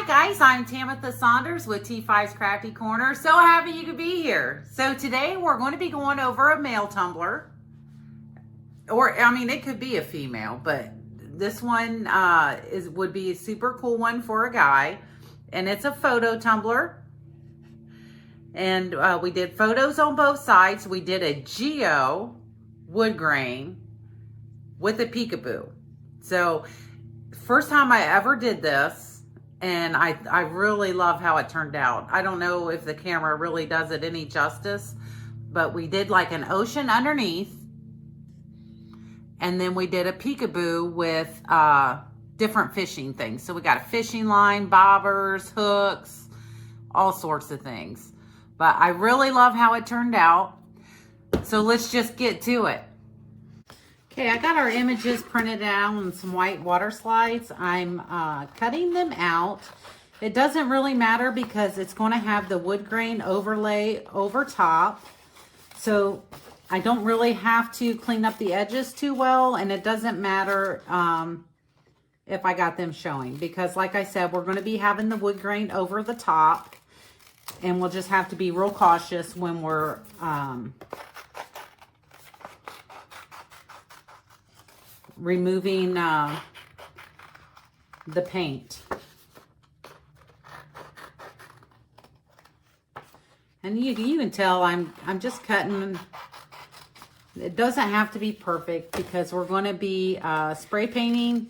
Hi guys, I'm Tamitha Saunders with T5's Crafty Corner. So happy you could be here. So today we're going to be going over a male tumbler. Or, I mean, it could be a female, but this one would be a super cool one for a guy. And it's a photo tumbler. And we did photos on both sides. We did a Geo wood grain with a Peekaboo. So, first time I ever did this. And I really love how it turned out. I don't know if the camera really does it any justice, but we did like an ocean underneath. And then we did a Peekaboo with different fishing things. So we got a fishing line, bobbers, hooks, all sorts of things. But I really love how it turned out. So let's just get to it. Okay, I got our images printed out on some white water slides. I'm cutting them out. It doesn't really matter because it's going to have the wood grain overlay over top. So I don't really have to clean up the edges too well, and it doesn't matter if I got them showing because like I said, we're going to be having the wood grain over the top, and we'll just have to be real cautious when we're removing the paint. And you can tell I'm just cutting. It doesn't have to be perfect because we're going to be spray painting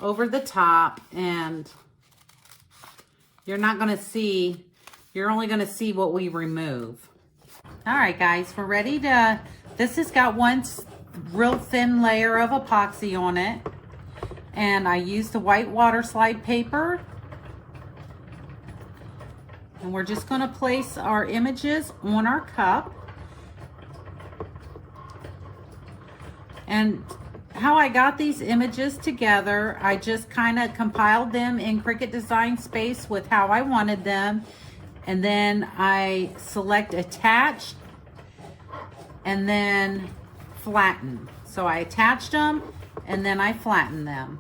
over the top, and you're not going to see, you're only going to see what we remove. All right, guys, we're ready to, this has got one real thin layer of epoxy on it, and I used the white water slide paper, and we're just going to place our images on our cup. And how I got these images together, I just kind of compiled them in Cricut Design Space with how I wanted them, and then I select attach and then flatten. So I attached them and then I flattened them.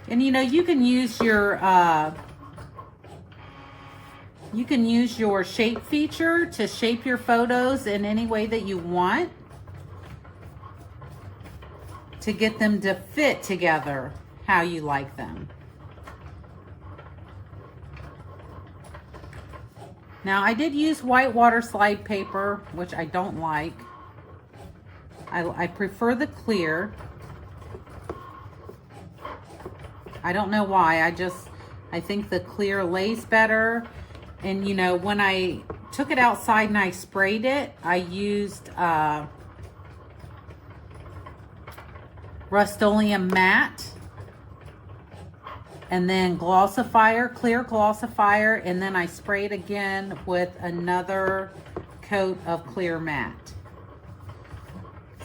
And you know, you can use your shape feature to shape your photos in any way that you want to get them to fit together how you like them. Now I did use white water slide paper, which I don't like. I prefer the clear. I don't know why. I think the clear lays better. And you know, when I took it outside and I sprayed it, I used Rustoleum matte, and then glossifier, clear glossifier, and then I sprayed again with another coat of clear matte.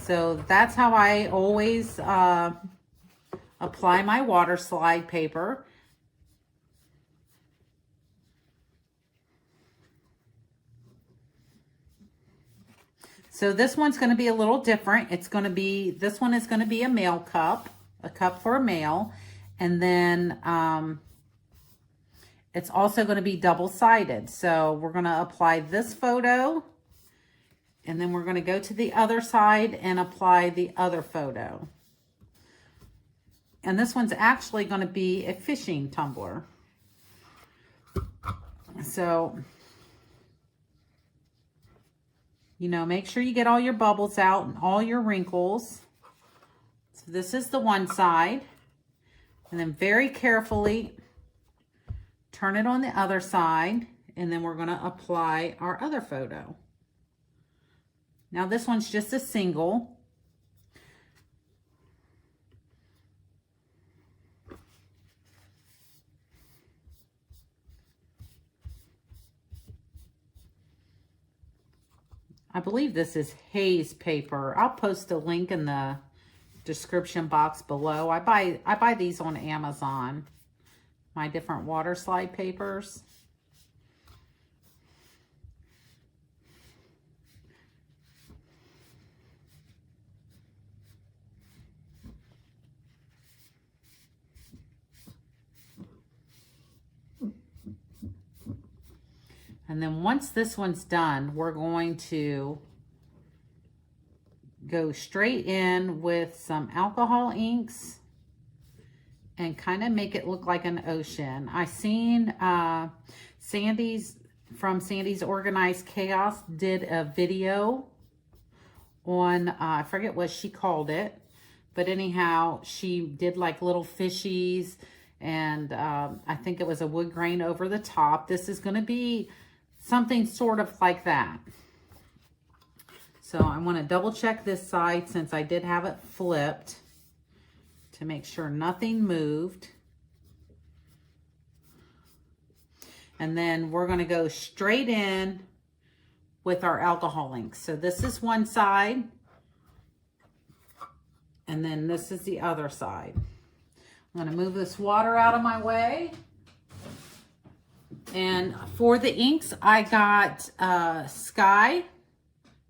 So that's how I always apply my water slide paper. So this one's going to be a little different. It's going to be, this one is going to be a male cup, a cup for a male. And then it's also going to be double-sided. So we're going to apply this photo, and then we're going to go to the other side and apply the other photo. And this one's actually going to be a fishing tumbler. So, you know, make sure you get all your bubbles out and all your wrinkles. So this is the one side. And then very carefully turn it on the other side. And then we're going to apply our other photo. Now this one's just a single. I believe this is Hayes paper. I'll post a link in the description box below. I buy these on Amazon. My different water slide papers. And then once this one's done, we're going to go straight in with some alcohol inks and kind of make it look like an ocean. I seen Sandy's from Sandy's Organized Chaos did a video on, I forget what she called it, but anyhow, she did like little fishies, and I think it was a wood grain over the top. This is going to be something sort of like that. So I want to double check this side since I did have it flipped to make sure nothing moved. And then we're going to go straight in with our alcohol inks. So this is one side, and then this is the other side. I'm going to move this water out of my way. And for the inks, I got Sky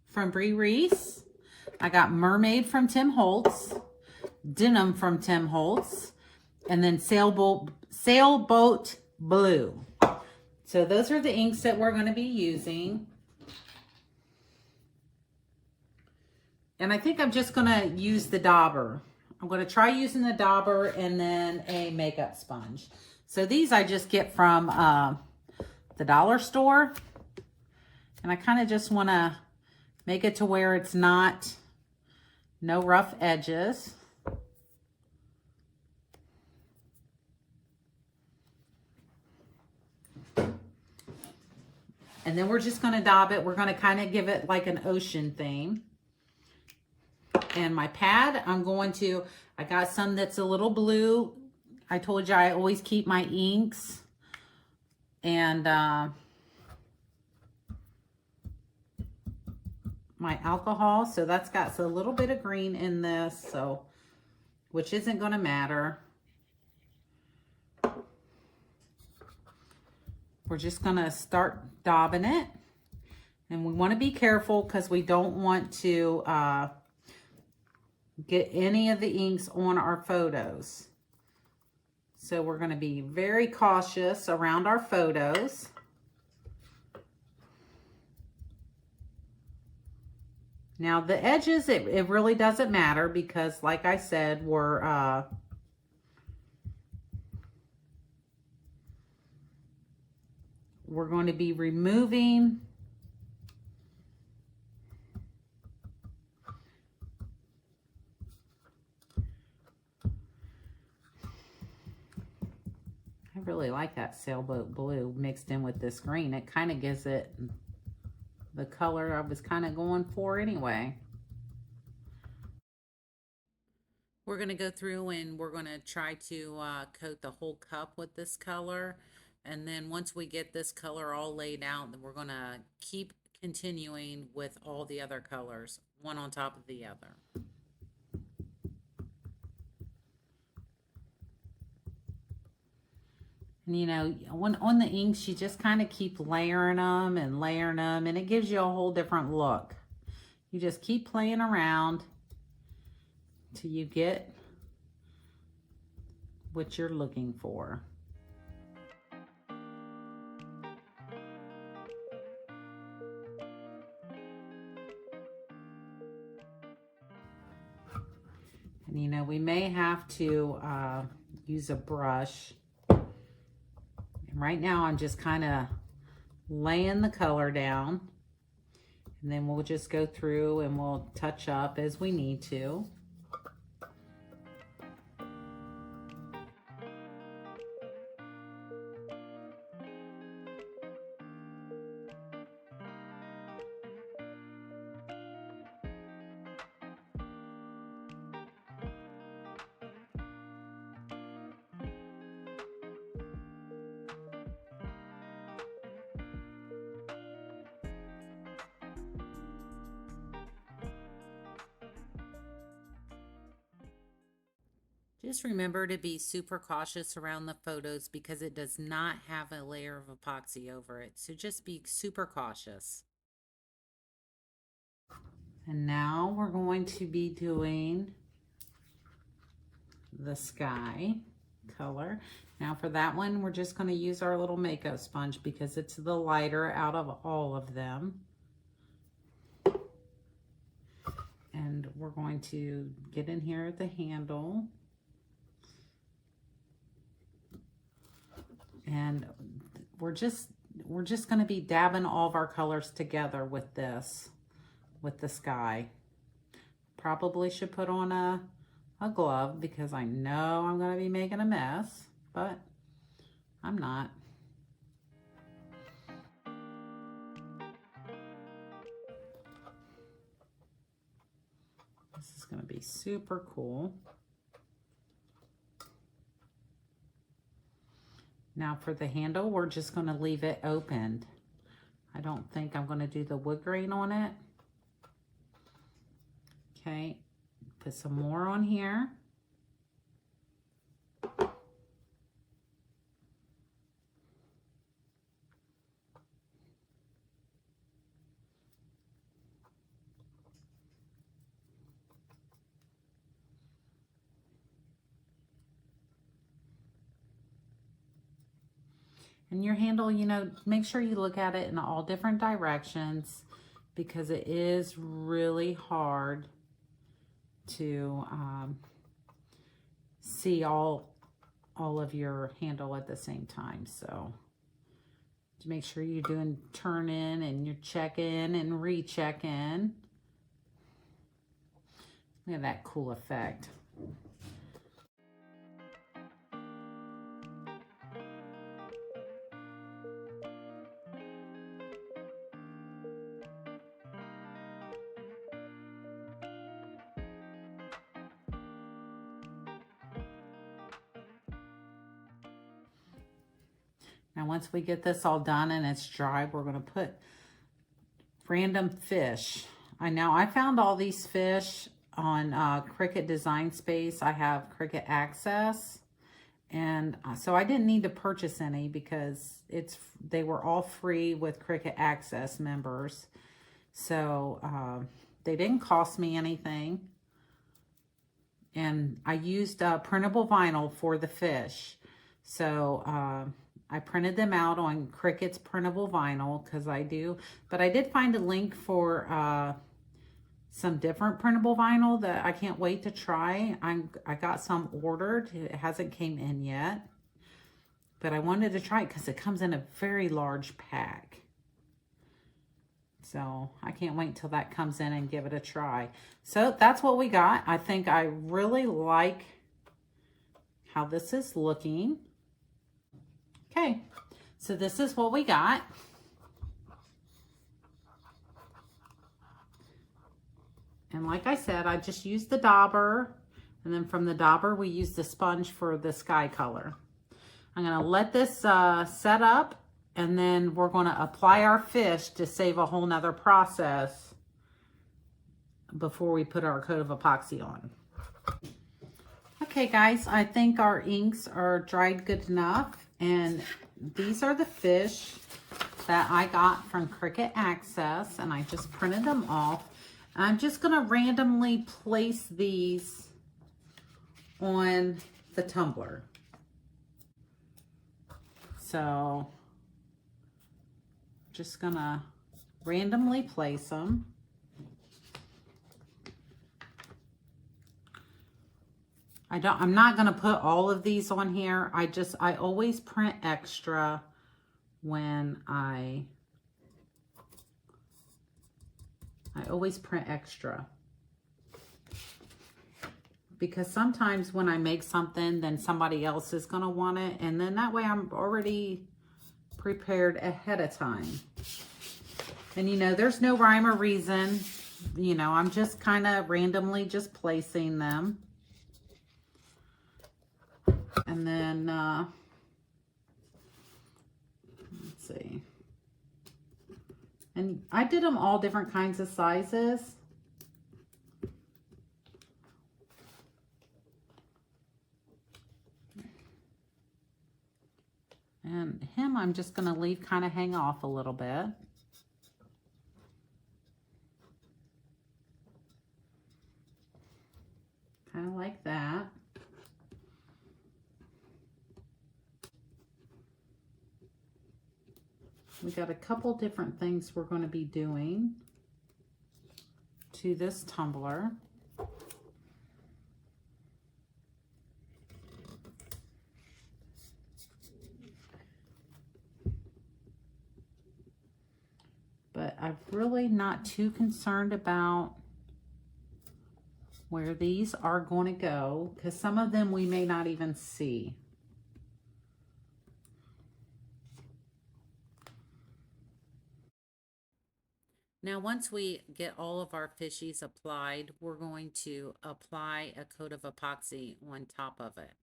from Reese. I got Mermaid from Tim Holtz, Denim from Tim Holtz, and then Sailboat Blue. So those are the inks that we're going to be using. And I think I'm just going to use the dauber. I'm going to try using the dauber and then a makeup sponge. So these I just get from the dollar store. And I kind of just want to make it to where it's not, no rough edges. And then we're just going to daub it. We're going to kind of give it like an ocean theme. And my pad, I got some that's a little blue. I told you I always keep my inks. And my alcohol. So that's got a little bit of green in this, so which isn't going to matter. We're just going to start daubing it. And we want to be careful because we don't want to get any of the inks on our photos. So we're going to be very cautious around our photos. Now the edges, it really doesn't matter because like I said, we're going to be removing I really like that Sailboat Blue mixed in with this green. It kind of gives it the color I was kind of going for anyway. We're going to go through and we're going to try to coat the whole cup with this color. And then once we get this color all laid out, then we're going to keep continuing with all the other colors, one on top of the other. And you know, on the inks, you just kind of keep layering them, and it gives you a whole different look. You just keep playing around till you get what you're looking for. And you know, we may have to use a brush. And right now I'm just kind of laying the color down, and then we'll just go through and we'll touch up as we need to. Just remember to be super cautious around the photos because it does not have a layer of epoxy over it. So just be super cautious. And now we're going to be doing the sky. color. Now for that one, we're just going to use our little makeup sponge because it's the lighter out of all of them. And we're going to get in here at the handle. And we're just going to be dabbing all of our colors together with this, with the sky. Probably should put on a glove because I know I'm going to be making a mess, but I'm not. This is going to be super cool. Now for the handle, we're just going to leave it opened. I don't think I'm going to do the wood grain on it. Okay, put some more on here. And your handle, you know, make sure you look at it in all different directions because it is really hard to see all of your handle at the same time. So to make sure you're doing turn in and you're checking and rechecking. Look at that cool effect. Now once we get this all done and it's dry, we're going to put random fish. I found all these fish on Cricut Design Space. I have Cricut Access, and so I didn't need to purchase any because they were all free with Cricut Access members. So they didn't cost me anything. And I used printable vinyl for the fish. So I printed them out on Cricut's printable vinyl because I do. But I did find a link for some different printable vinyl that I can't wait to try. I got some ordered. It hasn't came in yet. But I wanted to try it because it comes in a very large pack. So I can't wait till that comes in and give it a try. So that's what we got. I think I really like how this is looking. Okay, so this is what we got. And like I said, I just used the dauber, and then from the dauber, we used the sponge for the sky color. I'm gonna let this set up, and then we're gonna apply our fish to save a whole nother process before we put our coat of epoxy on. Okay guys, I think our inks are dried good enough. And these are the fish that I got from Cricut Access, and I just printed them off. And I'm just going to randomly place these on the tumbler. So, just going to randomly place them. I'm not going to put all of these on here. I always print extra when I always print extra. Because sometimes when I make something, then somebody else is going to want it. And then that way I'm already prepared ahead of time. And you know, there's no rhyme or reason. You know, I'm just kind of randomly just placing them. And then, let's see. And I did them all different kinds of sizes. And him, I'm just going to leave kind of hang off a little bit. Kind of like that. We got a couple different things we're going to be doing to this tumbler. But I'm really not too concerned about where these are going to go, because some of them we may not even see. Now, once we get all of our fishies applied, we're going to apply a coat of epoxy on top of it.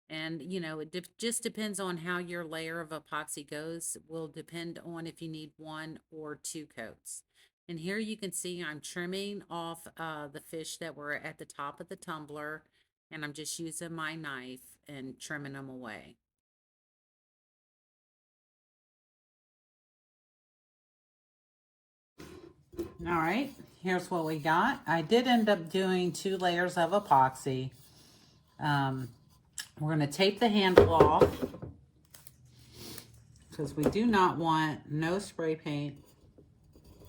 And, you know, it just depends on how your layer of epoxy goes. Will depend on if you need 1 or 2 coats. And here you can see I'm trimming off the fish that were at the top of the tumbler, and I'm just using my knife and trimming them away. All right, here's what we got. I did end up doing 2 layers of epoxy. We're going to tape the handle off because we do not want no spray paint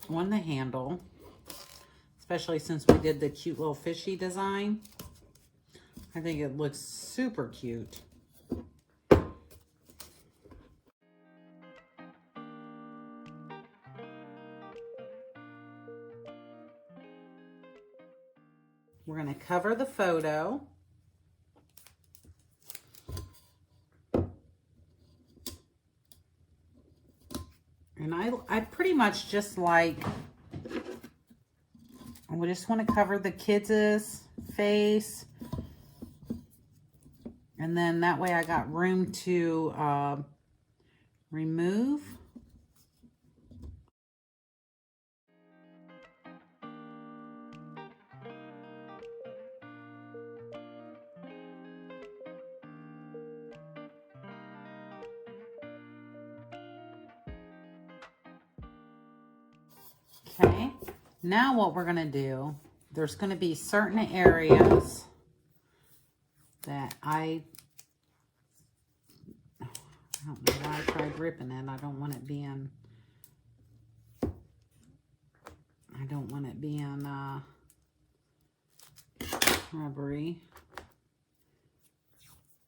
on the handle, especially since we did the cute little fishy design. I think it looks super cute. We're going to cover the photo. And I pretty much just like, we just want to cover the kids' face. And then that way I got room to remove. Okay, now what we're going to do, there's going to be certain areas that I don't know why I tried ripping it. I don't want it being rubbery.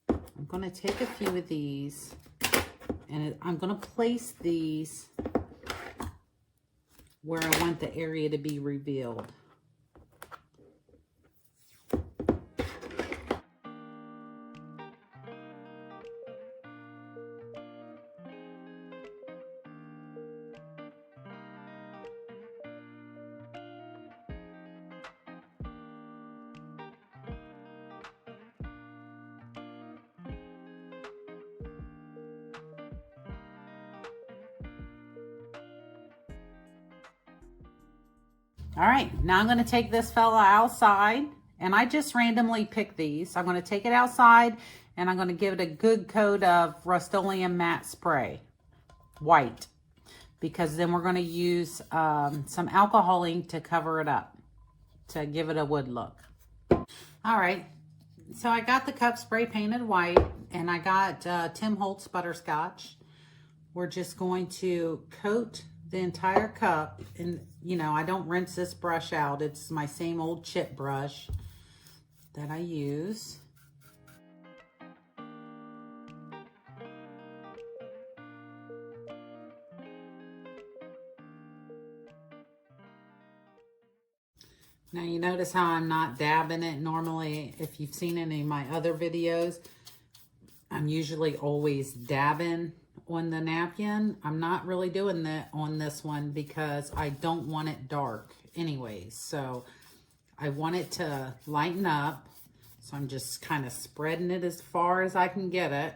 I'm going to take a few of these and I'm going to place these where I want the area to be revealed. All right, now I'm going to take this fella outside, and I just randomly picked these. I'm going to take it outside, and I'm going to give it a good coat of Rustoleum matte spray, white, because then we're going to use some alcohol ink to cover it up, to give it a wood look. All right, so I got the cup spray painted white, and I got Tim Holtz Butterscotch. We're just going to coat the entire cup, and you know, I don't rinse this brush out. It's my same old chip brush that I use. Now you notice how I'm not dabbing it. Normally, if you've seen any of my other videos, I'm usually always dabbing on the napkin. I'm not really doing that on this one because I don't want it dark anyways. So I want it to lighten up. So I'm just kind of spreading it as far as I can get it.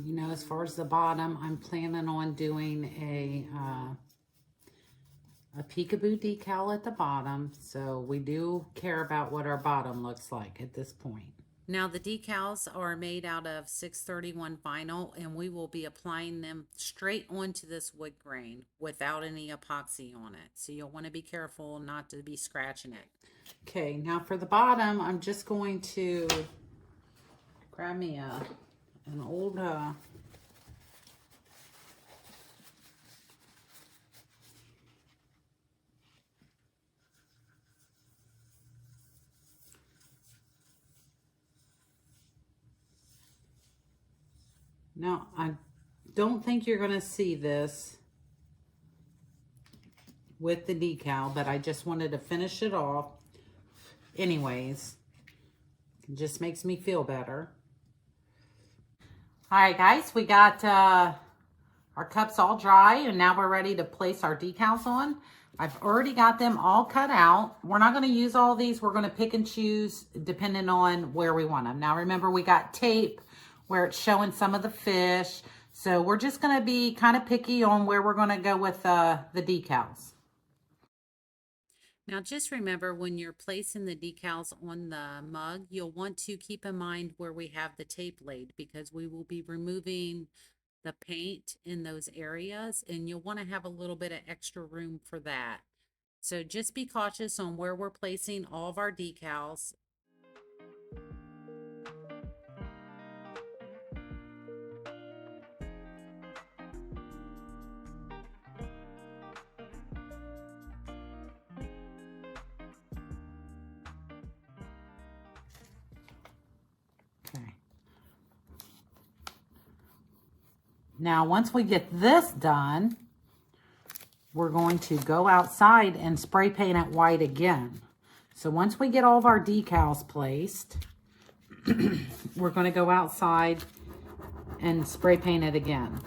You know, as far as the bottom, I'm planning on doing a Peekaboo decal at the bottom. So we do care about what our bottom looks like at this point. Now the decals are made out of 631 vinyl, and we will be applying them straight onto this wood grain without any epoxy on it. So you'll want to be careful not to be scratching it. Okay, now for the bottom, I'm just going to grab me an old now, I don't think you're going to see this with the decal, but I just wanted to finish it off. Anyways, it just makes me feel better. All right, guys, we got our cups all dry, and now we're ready to place our decals on. I've already got them all cut out. We're not going to use all these. We're going to pick and choose depending on where we want them. Now, remember, we got tape where it's showing some of the fish. So we're just going to be kind of picky on where we're going to go with the decals. Now, just remember when you're placing the decals on the mug, you'll want to keep in mind where we have the tape laid, because we will be removing the paint in those areas, and you'll want to have a little bit of extra room for that. So just be cautious on where we're placing all of our decals. Okay. Now, once we get this done, we're going to go outside and spray paint it white again. So once we get all of our decals placed, we're going to go outside and spray paint it again.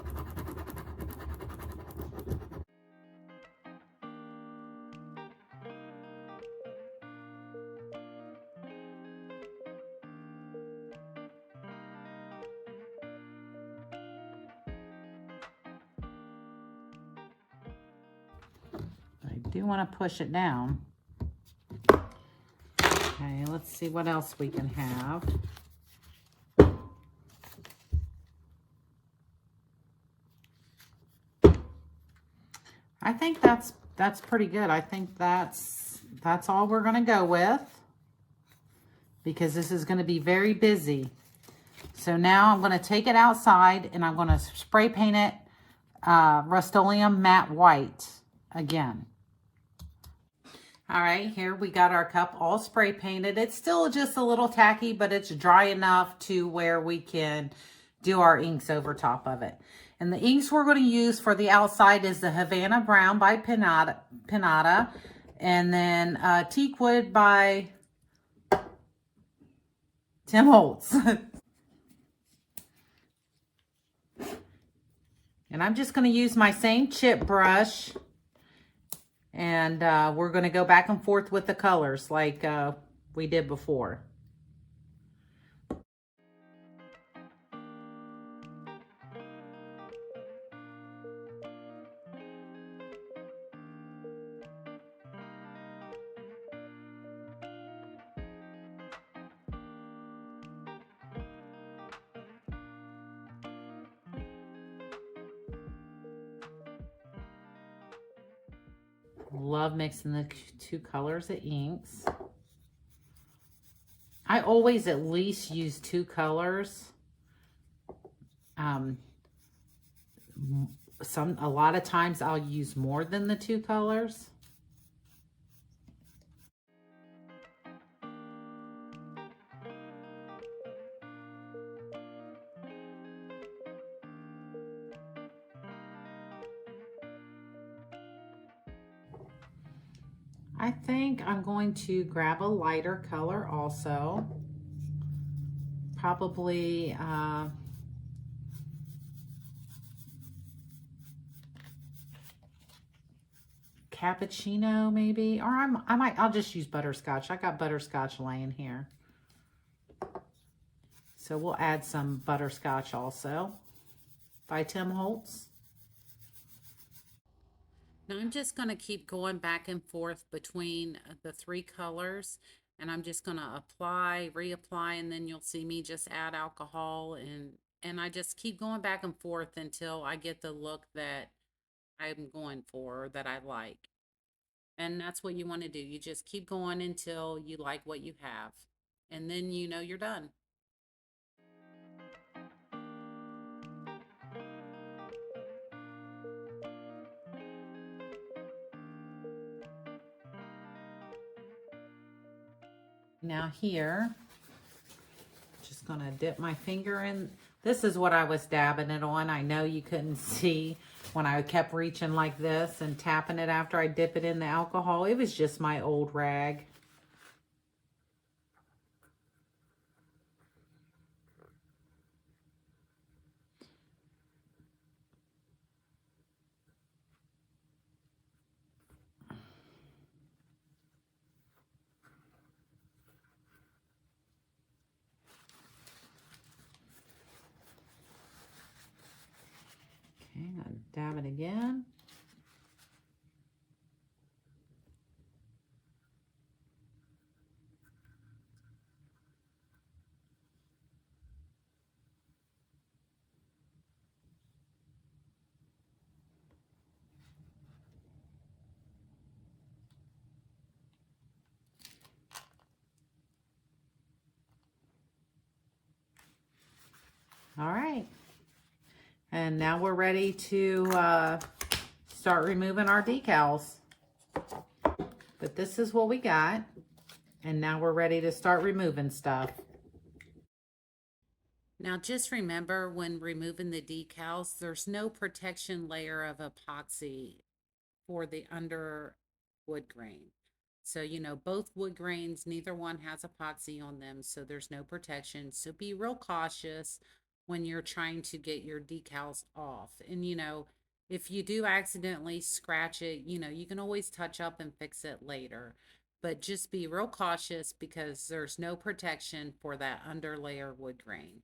I do want to push it down. Okay, let's see what else we can have. I think that's pretty good. I think that's all we're going to go with, because this is going to be very busy. So now I'm going to take it outside and I'm going to spray paint it Rustoleum matte white again. All right, here we got our cup all spray painted. It's still just a little tacky, but it's dry enough to where we can do our inks over top of it. And the inks we're going to use for the outside is the Havana Brown by Pinata, and then Teakwood by Holtz. And I'm just going to use my same chip brush, and we're going to go back and forth with the colors like we did before. Love mixing the two colors of inks. I always at least use two colors. A lot of times I'll use more than the two colors. I think I'm going to grab a lighter color also. Probably cappuccino maybe, or I'll just use butterscotch. I got butterscotch laying here. So we'll add some butterscotch also by Holtz. Now I'm just going to keep going back and forth between the three colors, And I'm just going to apply, reapply, and then you'll see me just add alcohol, and I just keep going back and forth until I get the look that I'm going for, or that I like. And that's what you want to do. You just keep going until you like what you have. And then you know you're done. Now here, just gonna dip my finger in. This is what I was dabbing it on. I know you couldn't see when I kept reaching like this and tapping it after I dip it in the alcohol. It was just my old rag. Okay, I'm gonna dab it again. All right. And now we're ready to start removing our decals. But this is what we got. And now we're ready to start removing stuff. Now just remember, when removing the decals, there's no protection layer of epoxy for the under wood grain. So, you know, both wood grains, neither one has epoxy on them, so there's no protection. So be real cautious when you're trying to get your decals off. And, you know, if you do accidentally scratch it, you know, you can always touch up and fix it later. But just be real cautious because there's no protection for that underlayer wood grain.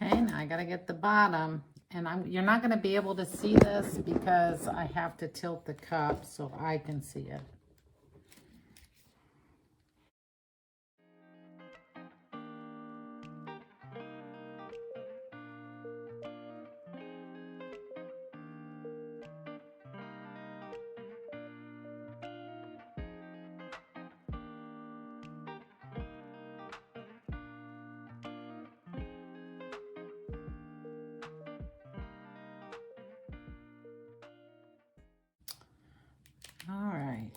Okay, now I gotta get the bottom, and you're not gonna be able to see this because I have to tilt the cup so I can see it. All right.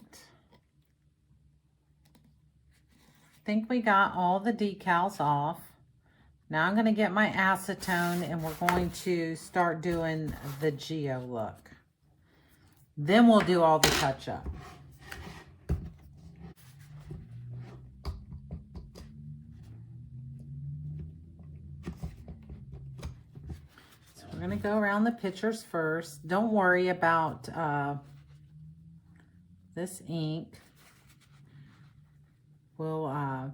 I think we got all the decals off. Now I'm going to get my acetone and we're going to start doing the geo look. Then we'll do all the touch up. So we're going to go around the pictures first. Don't worry about this ink. We'll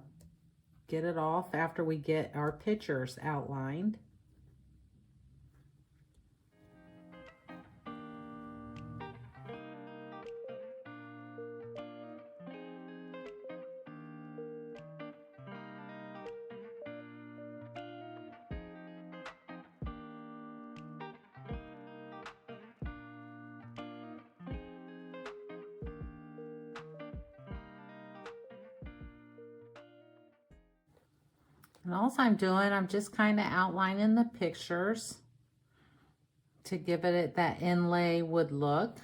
get it off after we get our pictures outlined. And all I'm doing, I'm just kind of outlining the pictures to give it that inlay wood look.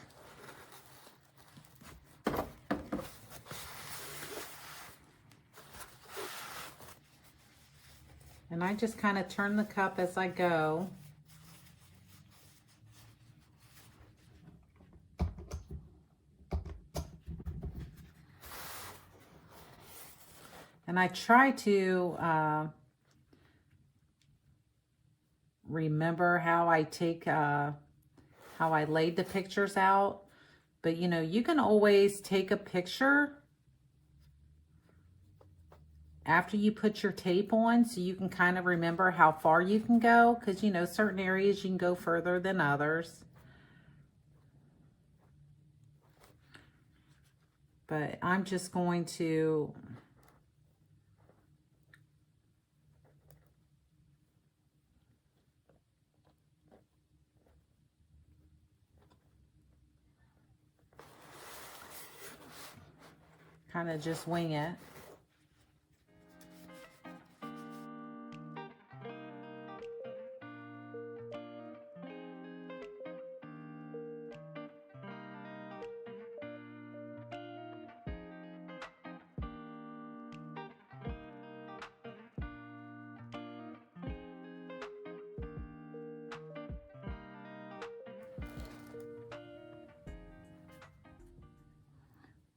And I just kind of turn the cup as I go. And I try to remember how I laid the pictures out. But you know, you can always take a picture after you put your tape on, so you can kind of remember how far you can go, because you know, certain areas you can go further than others. But I'm just going to kind of just wing it.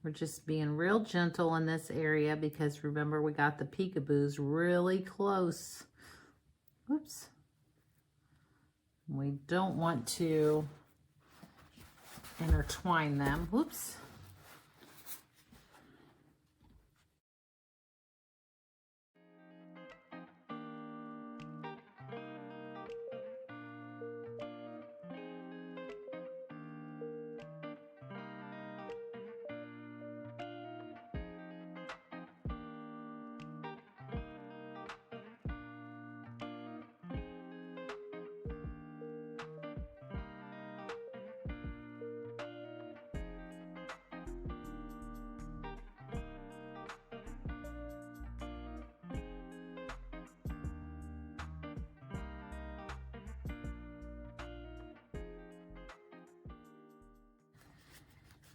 We're just being real gentle in this area because remember, we got the peekaboos really close. Oops. We don't want to intertwine them. Whoops.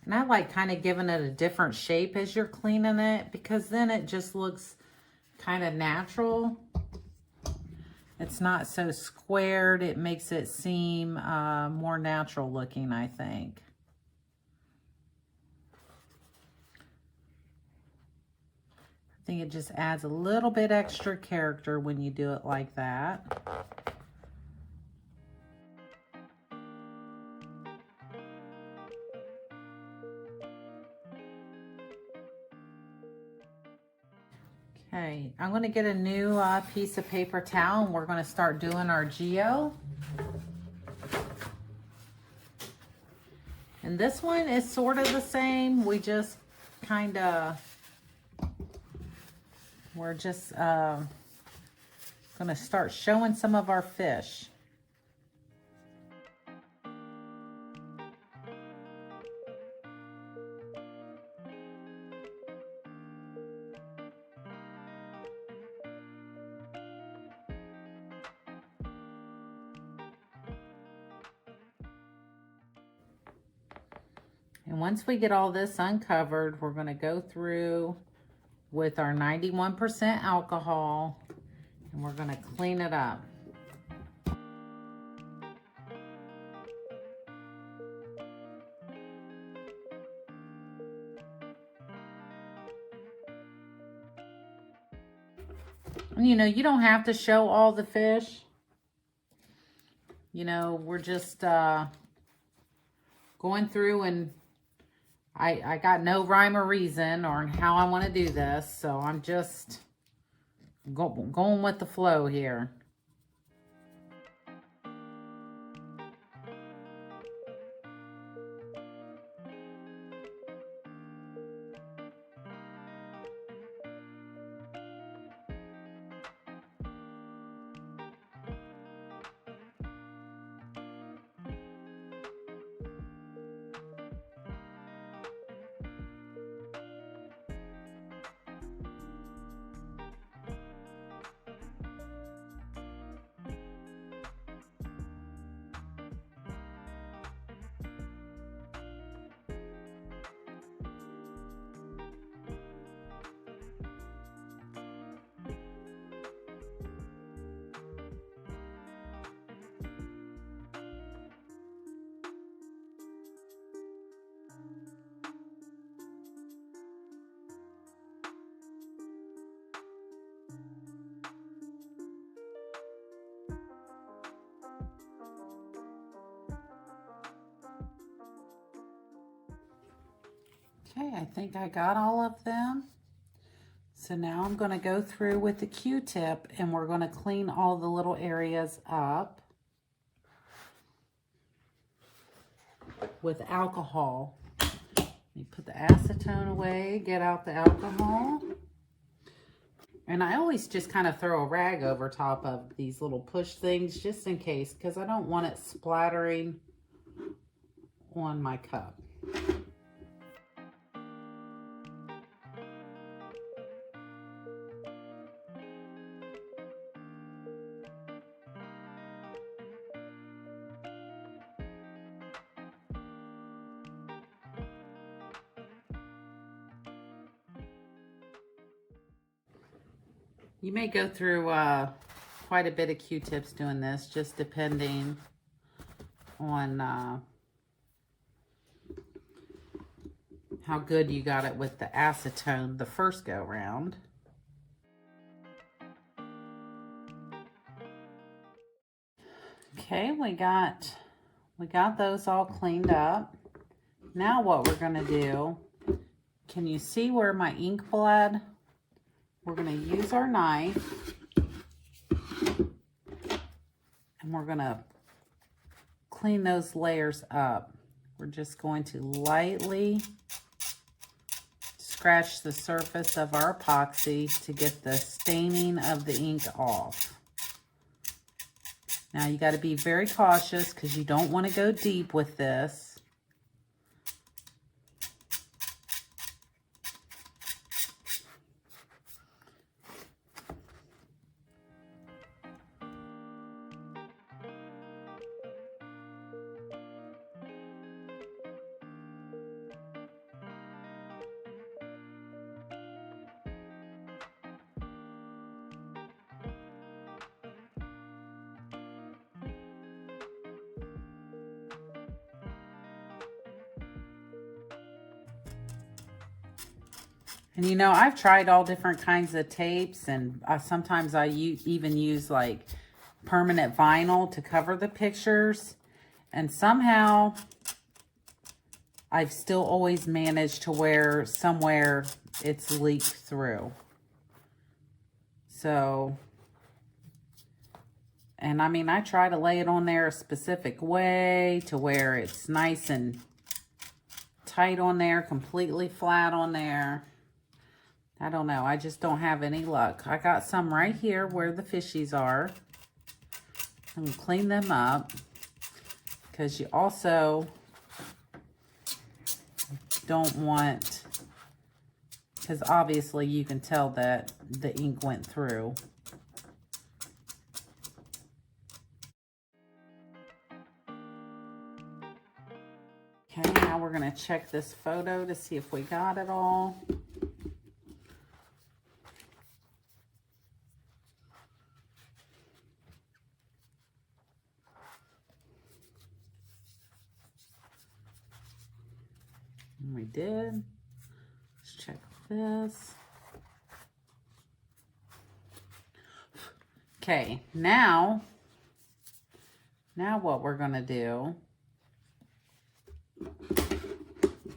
And I like kind of giving it a different shape as you're cleaning it, because then it just looks kind of natural. It's not so squared. It makes it seem more natural looking, I think. I think it just adds a little bit extra character when you do it like that. Okay, I'm going to get a new piece of paper towel and we're going to start doing our geo. And this one is sort of the same. We just kind of, we're just going to start showing some of our fish. And once we get all this uncovered, we're going to go through with our 91% alcohol and we're going to clean it up. And, you know, you don't have to show all the fish. You know, we're just going through, and I got no rhyme or reason on how I want to do this, so I'm just going with the flow here. I think I got all of them. So now I'm going to go through with the Q-tip and we're going to clean all the little areas up with alcohol. Let me put the acetone away, get out the alcohol. And I always just kind of throw a rag over top of these little push things just in case, because I don't want it splattering on my cup. You may go through quite a bit of Q-tips doing this, just depending on how good you got it with the acetone the first go round. Okay, we got those all cleaned up. Now what we're gonna do, can you see where my ink bled? We're gonna use our knife and we're gonna clean those layers up. We're just going to lightly scratch the surface of our epoxy to get the staining of the ink off. Now you got to be very cautious because you don't want to go deep with this. And you know, I've tried all different kinds of tapes, and sometimes I even use like permanent vinyl to cover the pictures. And somehow I've still always managed to where somewhere it's leaked through. So, and I mean, I try to lay it on there a specific way to where it's nice and tight on there, completely flat on there. I don't know. I just don't have any luck. I got some right here where the fishies are. I'm going to clean them up because you also don't want, because obviously you can tell that the ink went through. Okay, now we're going to check this photo to see if we got it all. We did. Let's check this. Okay, now what we're going to do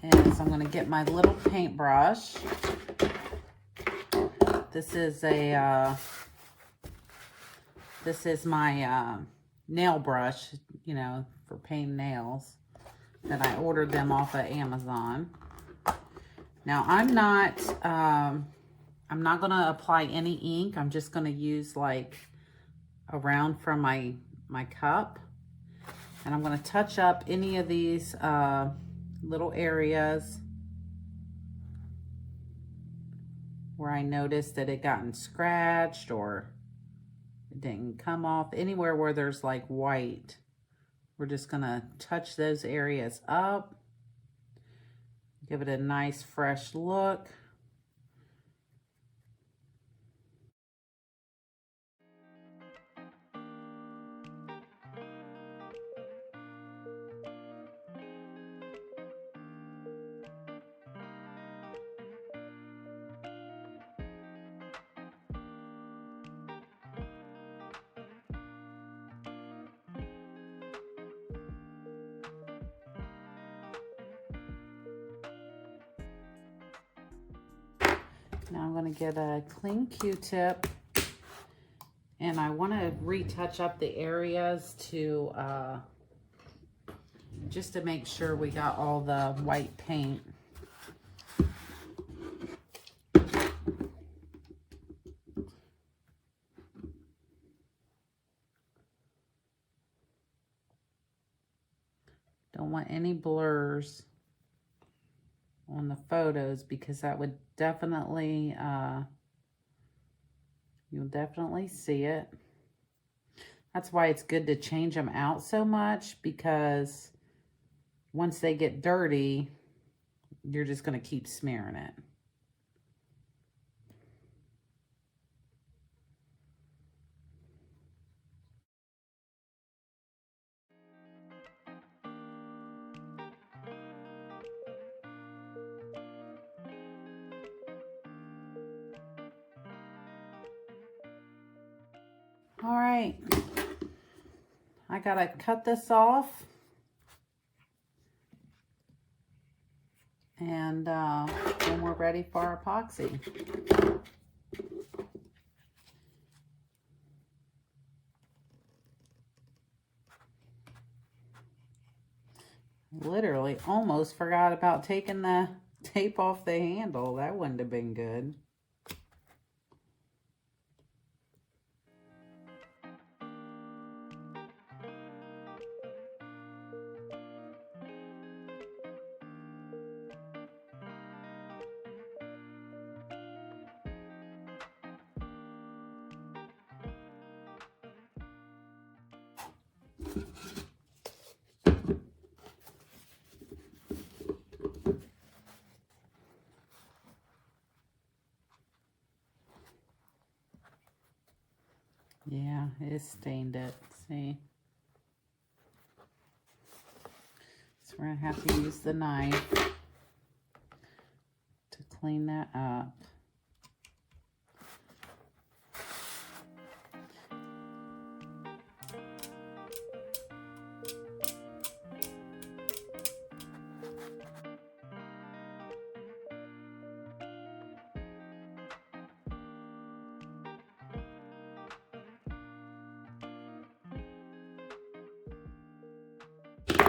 is I'm going to get my little paintbrush. This is my nail brush, you know, for painting nails. That I ordered them off of Amazon. Now I'm not gonna apply any ink. I'm just gonna use like around from my cup, and I'm gonna touch up any of these little areas where I noticed that it gotten scratched or it didn't come off. Anywhere where there's like white. We're just gonna touch those areas up, give it a nice fresh look. Now I'm going to get a clean Q-tip, and I want to retouch up the areas to just to make sure we got all the white paint. Don't want any blurs on the photos because that would definitely, you'll definitely see it. That's why it's good to change them out so much, because once they get dirty, you're just going to keep smearing it. All right, I gotta cut this off, and then we're ready for our epoxy. Literally almost forgot about taking the tape off the handle. That wouldn't have been good. Yeah, it stained it. See? So we're going to have to use the knife to clean that up.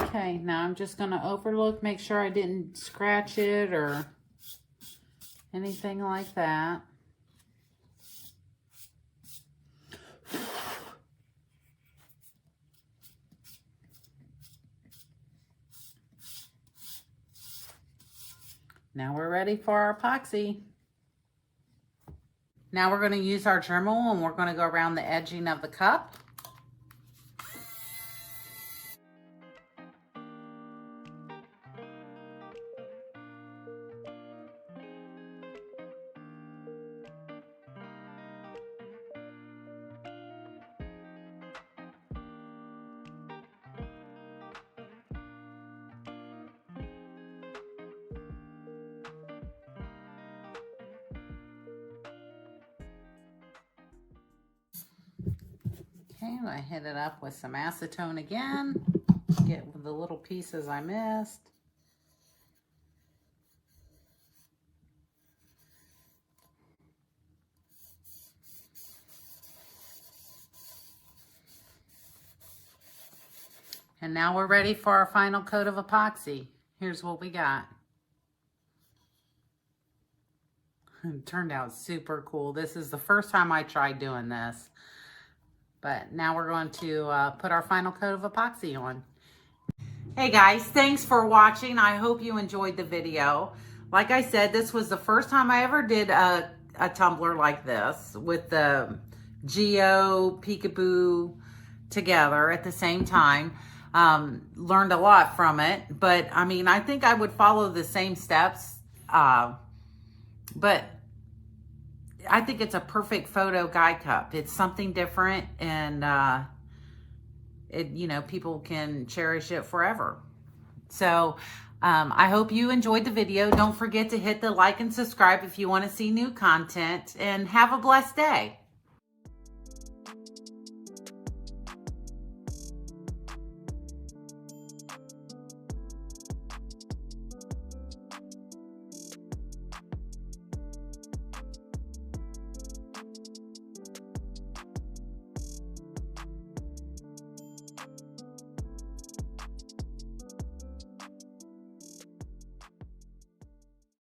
Okay, now I'm just going to overlook, make sure I didn't scratch it or anything like that. Now we're ready for our epoxy. Now we're going to use our Dremel, and we're going to go around the edging of the cup. Okay, I'm going to hit it up with some acetone again, get the little pieces I missed. And now we're ready for our final coat of epoxy. Here's what we got. It turned out super cool. This is the first time I tried doing this. But now we're going to put our final coat of epoxy on. Hey guys, thanks for watching. I hope you enjoyed the video. Like I said, this was the first time I ever did a tumbler like this with the Geo, Peekaboo together at the same time. Learned a lot from it, but I mean, I think I would follow the same steps, but I think it's a perfect photo guide cup. It's something different, and you know, people can cherish it forever. So I hope you enjoyed the video. Don't forget to hit the like and subscribe if you want to see new content, and have a blessed day.